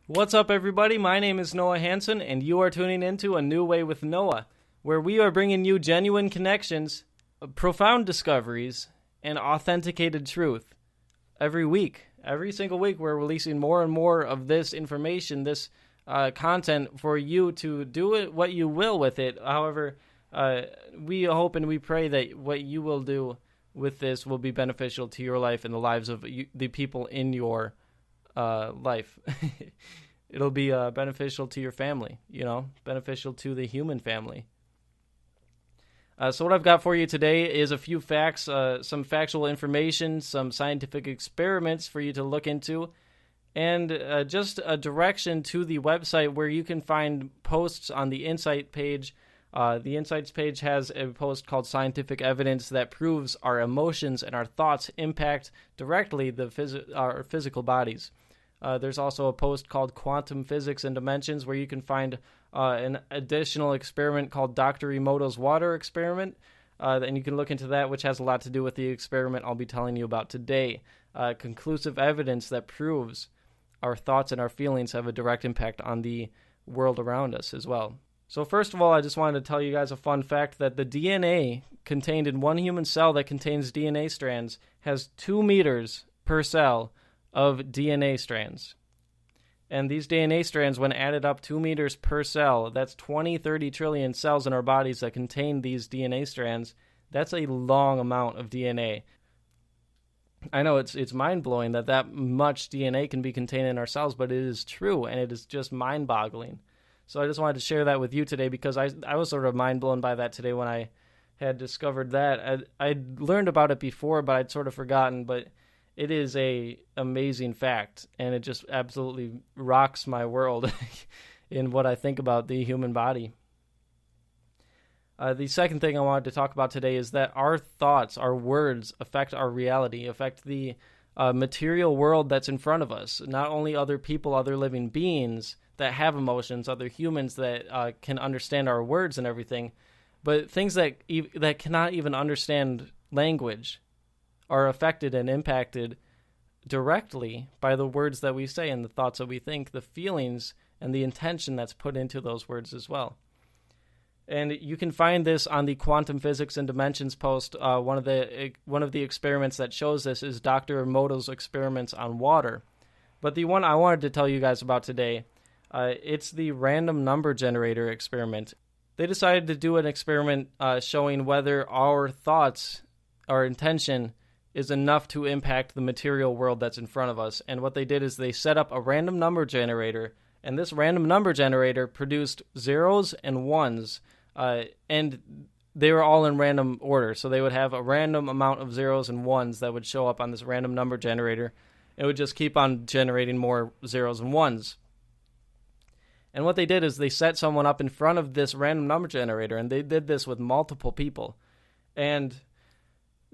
What's up, everybody? My name is Noah Hansen, and you are tuning into A New Way with Noah, where we are bringing you genuine connections, profound discoveries, and authenticated truth every week. Every single week, we're releasing more and more of this information, this content for you to do it what you will with it. However, we hope and we pray that what you will do with this will be beneficial to your life and the lives of the people in your life. It'll be beneficial to your family, beneficial to the human family. So what I've got for you today is a few facts, some factual information, some scientific experiments for you to look into, and just a direction to the website where you can find posts on the Insight page. The Insights page has a post called Scientific Evidence that proves our emotions and our thoughts impact directly our physical bodies. There's also a post called Quantum Physics and Dimensions where you can find an additional experiment called Dr. Emoto's water experiment. And you can look into that, which has a lot to do with the experiment I'll be telling you about today. Conclusive evidence that proves our thoughts and our feelings have a direct impact on the world around us as well. So first of all, I just wanted to tell you guys a fun fact that the DNA contained in one human cell that contains DNA strands has 2 meters per cell of DNA strands. And these DNA strands, when added up 2 meters per cell, that's 30 trillion cells in our bodies that contain these DNA strands. That's a long amount of DNA. I know it's mind-blowing that much DNA can be contained in our cells, but it is true, and it is just mind-boggling. So I just wanted to share that with you today because I was sort of mind-blown by that today when I had discovered that. I'd learned about it before, but I'd sort of forgotten, but it is a amazing fact, and it just absolutely rocks my world in what I think about the human body. The second thing I wanted to talk about today is that our thoughts, our words, affect our reality, affect the material world that's in front of us. Not only other people, other living beings that have emotions, other humans that can understand our words and everything, but things that cannot even understand language are affected and impacted directly by the words that we say and the thoughts that we think, the feelings and the intention that's put into those words as well. And you can find this on the Quantum Physics and Dimensions post. One of the experiments that shows this is Dr. Emoto's experiments on water. But the one I wanted to tell you guys about today, it's the random number generator experiment. They decided to do an experiment showing whether our thoughts, our intention, is enough to impact the material world that's in front of us. And what they did is they set up a random number generator, and this random number generator produced zeros and ones, and they were all in random order. So they would have a random amount of zeros and ones that would show up on this random number generator. It would just keep on generating more zeros and ones. And what they did is they set someone up in front of this random number generator, and they did this with multiple people. And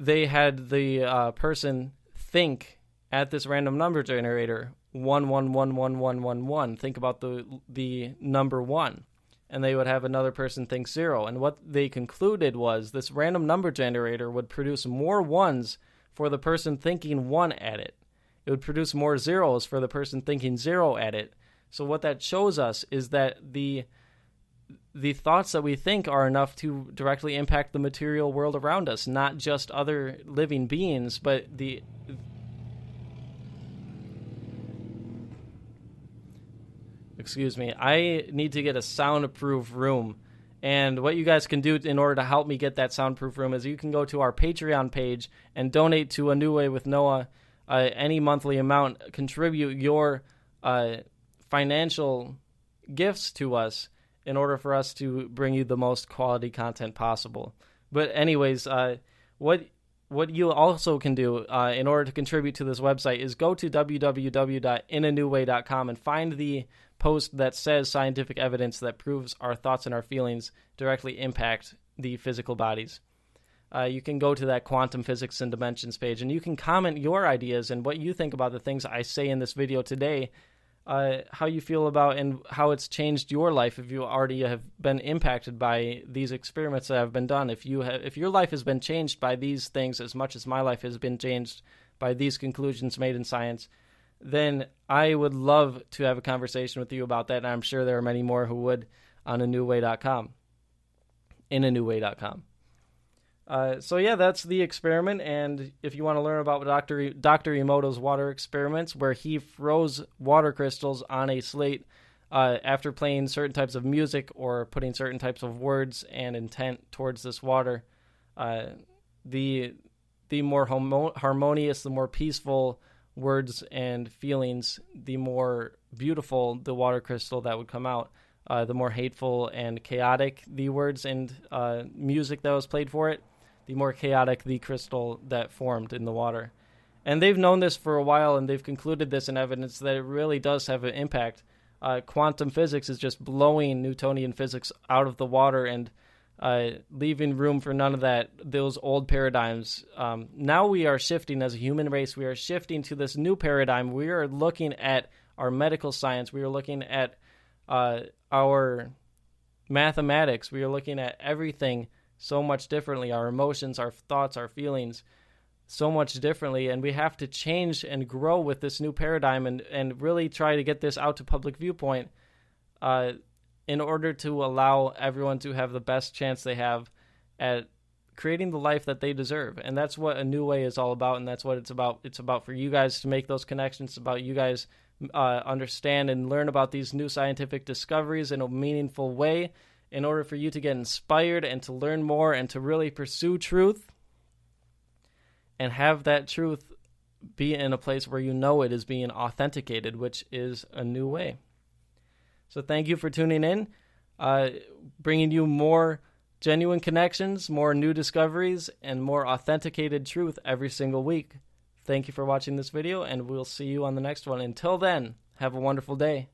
they had the person think at this random number generator 111111. Think about the number 1, and they would have another person think 0. And what they concluded was this random number generator would produce more ones for the person thinking 1 at it. It would produce more zeros for the person thinking 0 at it. So what that shows us is that the thoughts that we think are enough to directly impact the material world around us, not just other living beings, but Excuse me, I need to get a soundproof room. And what you guys can do in order to help me get that soundproof room is you can go to our Patreon page and donate to A New Way with Noah. Any monthly amount, contribute your financial gifts to us in order for us to bring you the most quality content possible. But anyways, what you also can do in order to contribute to this website is go to www.inanewway.com and find the post that says scientific evidence that proves our thoughts and our feelings directly impact the physical bodies. You can go to that Quantum Physics and Dimensions page, and you can comment your ideas and what you think about the things I say in this video today, how you feel about and how it's changed your life if you already have been impacted by these experiments that have been done. If your life has been changed by these things as much as my life has been changed by these conclusions made in science, then I would love to have a conversation with you about that, and I'm sure there are many more who would on anewway.com, in anewway.com. So yeah, that's the experiment, and if you want to learn about Dr. Emoto's water experiments, where he froze water crystals on a slate after playing certain types of music or putting certain types of words and intent towards this water, the more harmonious, the more peaceful words and feelings, the more beautiful the water crystal that would come out. The more hateful and chaotic the words and music that was played for it, the more chaotic the crystal that formed in the water. And they've known this for a while, and they've concluded this in evidence that it really does have an impact. Quantum physics is just blowing Newtonian physics out of the water and leaving room for none of those old paradigms. Now we are shifting as a human race. We are shifting to this new paradigm. We are looking at our medical science. We are looking at our mathematics. We are looking at everything so much differently, our emotions, our thoughts, our feelings so much differently, and we have to change and grow with this new paradigm and really try to get this out to public viewpoint in order to allow everyone to have the best chance they have at creating the life that they deserve. And that's what A New Way is all about, and that's what it's about. It's about for you guys to make those connections. It's about you guys understand and learn about these new scientific discoveries in a meaningful way, in order for you to get inspired and to learn more and to really pursue truth and have that truth be in a place where you know it is being authenticated, which is a new way. So thank you for tuning in, bringing you more genuine connections, more new discoveries, and more authenticated truth every single week. Thank you for watching this video, and we'll see you on the next one. Until then, have a wonderful day.